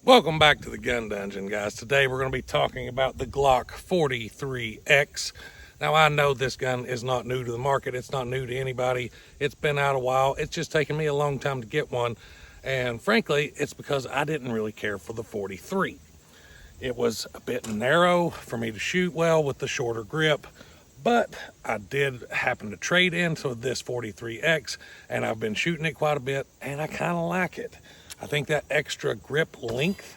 Welcome back to the Gun Dungeon, guys. Today we're going to be talking about the Glock 43X. Now, I know this gun is not new to the market. It's not new to anybody. It's been out a while. It's just taken me a long time to get one. And frankly, it's because I didn't really care for the 43. It was a bit narrow for me to shoot well with the shorter grip. But I did happen to trade into this 43X, and I've been shooting it quite a bit, and I kind of like it. I think that extra grip length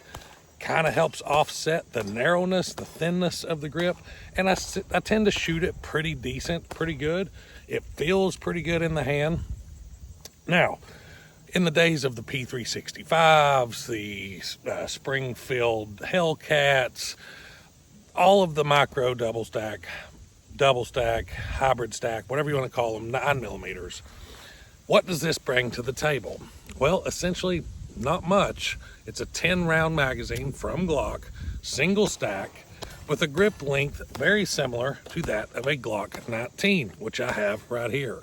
kind of helps offset the narrowness, the thinness of the grip, and I tend to shoot it pretty decent, pretty good. It feels pretty good in the hand. Now, in the days of the P365s, the Springfield Hellcats, all of the micro double stack, hybrid stack, whatever you want to call them, 9mm. What does this bring to the table? Well, essentially, not much. It's a 10-round magazine from Glock, single stack, with a grip length very similar to that of a Glock 19, which I have right here.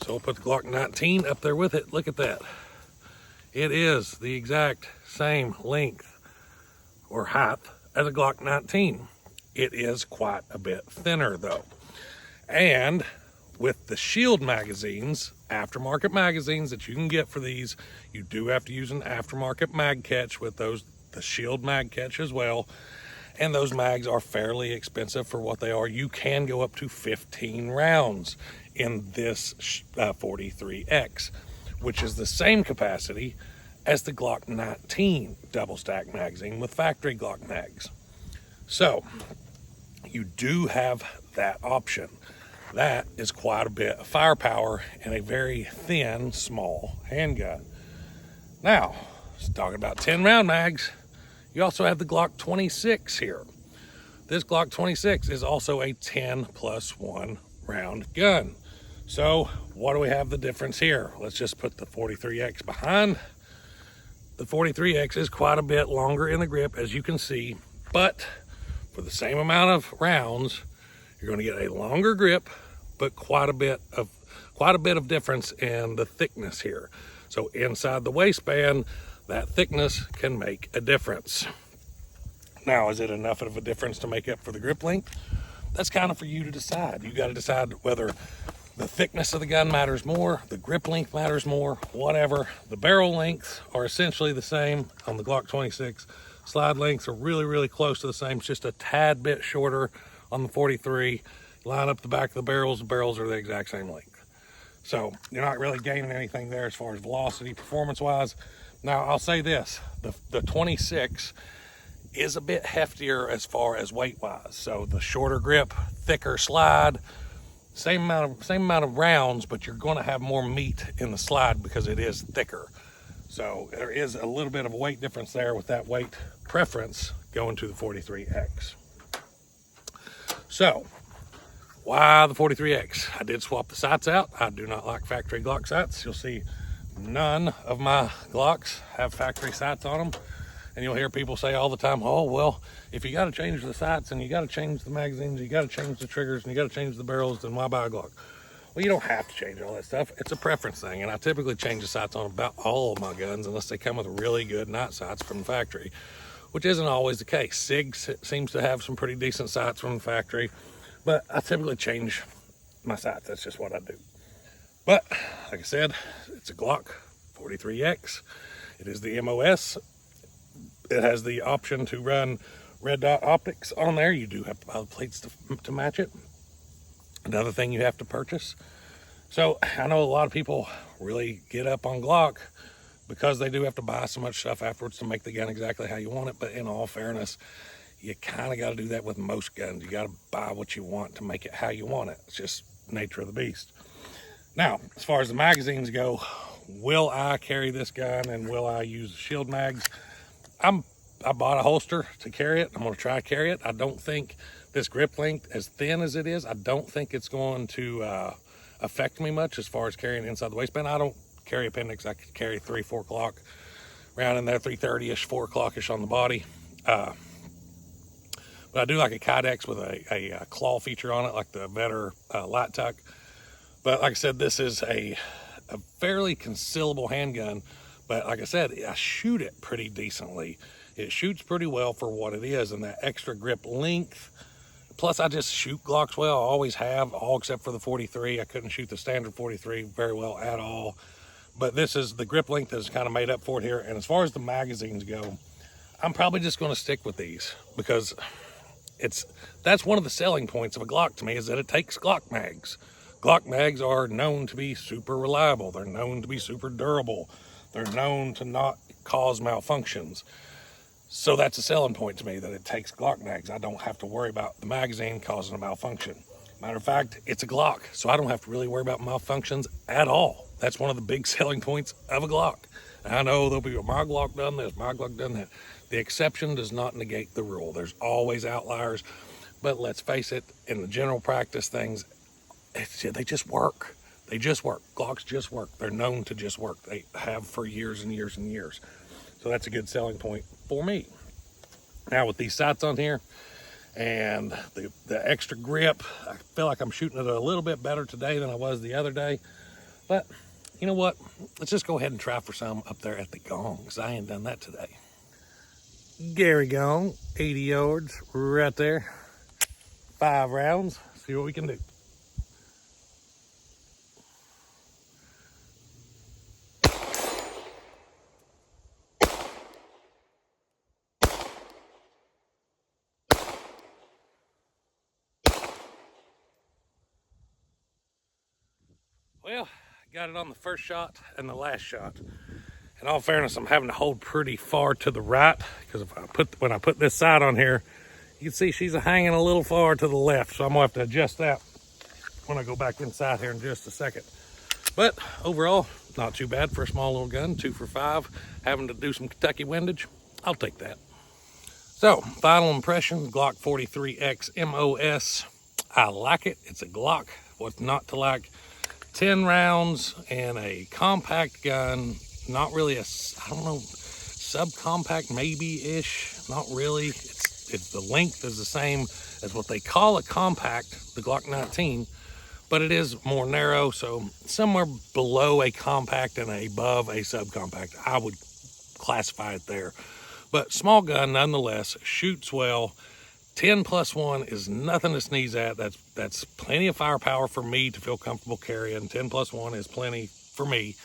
So we'll put the Glock 19 up there with it. Look at that. It is the exact same length or height as a Glock 19. It is quite a bit thinner though. And with the Shield magazines, aftermarket magazines that you can get for these, you do have to use an aftermarket mag catch with those, the Shield mag catch as well. And those mags are fairly expensive for what they are. You can go up to 15 rounds in this 43X, which is the same capacity as the Glock 19 double stack magazine with factory Glock mags. So you do have that option. That is quite a bit of firepower in a very thin, small handgun. Now, talking about 10-round mags, you also have the Glock 26 here. This Glock 26 is also a 10+1 round gun. So what do we have the difference here? Let's just put the 43X behind. The 43X is quite a bit longer in the grip, as you can see, but for the same amount of rounds, you're going to get a longer grip, but quite a bit of difference in the thickness here. So inside the waistband, that thickness can make a difference. Now, is it enough of a difference to make up for the grip length? That's kind of for you to decide. You got to decide whether the thickness of the gun matters more, the grip length matters more, whatever. The barrel lengths are essentially the same on the Glock 26. Slide lengths are really, really close to the same. It's just a tad bit shorter on the 43. Line up the back of the barrels are the exact same length. So you're not really gaining anything there as far as velocity, performance-wise. Now, I'll say this, the 26 is a bit heftier as far as weight-wise. So the shorter grip, thicker slide, same amount of rounds, but you're going to have more meat in the slide because it is thicker. So there is a little bit of a weight difference there with that weight preference going to the 43X. So why the 43X? I did swap the sights out. I do not like factory Glock sights. You'll see none of my Glocks have factory sights on them. And you'll hear people say all the time, oh, well, if you got to change the sights and you got to change the magazines, you got to change the triggers and you got to change the barrels, then why buy a Glock? Well, you don't have to change all that stuff. It's a preference thing. And I typically change the sights on about all of my guns unless they come with really good night sights from the factory, which isn't always the case. SIG seems to have some pretty decent sights from the factory, but I typically change my sights. That's just what I do. But like I said, it's a Glock 43X. It is the MOS. It has the option to run red dot optics on there. You do have to buy the plates to match it. Another thing you have to purchase. So I know a lot of people really get up on Glock because they do have to buy so much stuff afterwards to make the gun exactly how you want it. But in all fairness, you kind of got to do that with most guns. You got to buy what you want to make it how you want it. It's just nature of the beast. Now, as far as the magazines go, will I carry this gun and will I use Shield mags? I bought a holster to carry it. I'm going to try to carry it. I don't think this grip length, as thin as it is, I don't think it's going to affect me much as far as carrying inside the waistband. I don't carry appendix. I could carry 3-4 o'clock around in there, 330-ish, 4 o'clock-ish on the body. But I do like a Kydex with a claw feature on it, like the Vetter light tuck. But like I said, this is a fairly concealable handgun. But like I said, I shoot it pretty decently. It shoots pretty well for what it is, and that extra grip length. Plus, I just shoot Glocks well. I always have, all except for the 43. I couldn't shoot the standard 43 very well at all. But this is, the grip length is kind of made up for it here. And as far as the magazines go, I'm probably just going to stick with these, because that's one of the selling points of a Glock to me, is that it takes Glock mags. Glock mags are known to be super reliable. They're known to be super durable. They're known to not cause malfunctions. So that's a selling point to me, that it takes Glock mags. I don't have to worry about the magazine causing a malfunction. Matter of fact, it's a Glock, so I don't have to really worry about malfunctions at all. That's one of the big selling points of a Glock. I know there'll be, my Glock done this, my Glock done that. The exception does not negate the rule. There's always outliers, but let's face it, in the general practice things, they just work. They just work. Glocks just work. They're known to just work. They have for years and years and years. So that's a good selling point for me. Now with these sights on here and the extra grip, I feel like I'm shooting it a little bit better today than I was the other day. But you know what? Let's just go ahead and try for some up there at the gong, because I ain't done that today. Gary Gong, 80 yards right there. 5 rounds. See what we can do. Well, got it on the first shot and the last shot. In all fairness, I'm having to hold pretty far to the right, because when I put this sight on here, you can see she's hanging a little far to the left, so I'm gonna have to adjust that when I go back inside here in just a second. But overall, not too bad for a small little gun. 2 for 5. Having to do some Kentucky windage, I'll take that. So, final impression, Glock 43X MOS. I like it. It's a Glock. What's not to like? 10 rounds and a compact gun. Not really a, I don't know, subcompact maybe-ish. Not really. It's the length is the same as what they call a compact, the Glock 19, but it is more narrow, so somewhere below a compact and above a subcompact. I would classify it there. But small gun nonetheless, shoots well. 10+1 is nothing to sneeze at. That's plenty of firepower for me to feel comfortable carrying. 10+1 is plenty for me.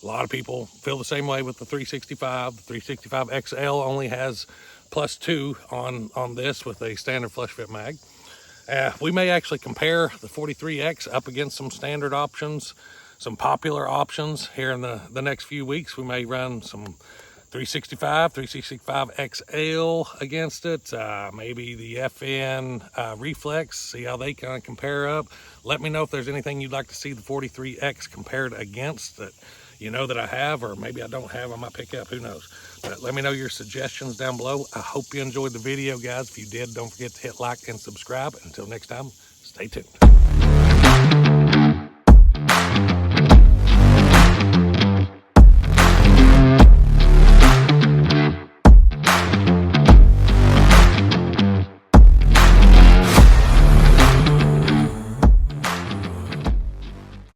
A lot of people feel the same way with the 365. The 365 XL only has +2 on this with a standard flush fit mag. We may actually compare the 43X up against some standard options, some popular options here in the next few weeks. We may run some 365 XL against it, maybe the FN Reflex, see how they kind of compare up. Let me know if there's anything you'd like to see the 43X compared against that you know that I have, or maybe I don't have. I might pick up, who knows. But let me know your suggestions down below. I hope you enjoyed the video, guys. If you did, don't forget to hit like and subscribe. Until next time, stay tuned.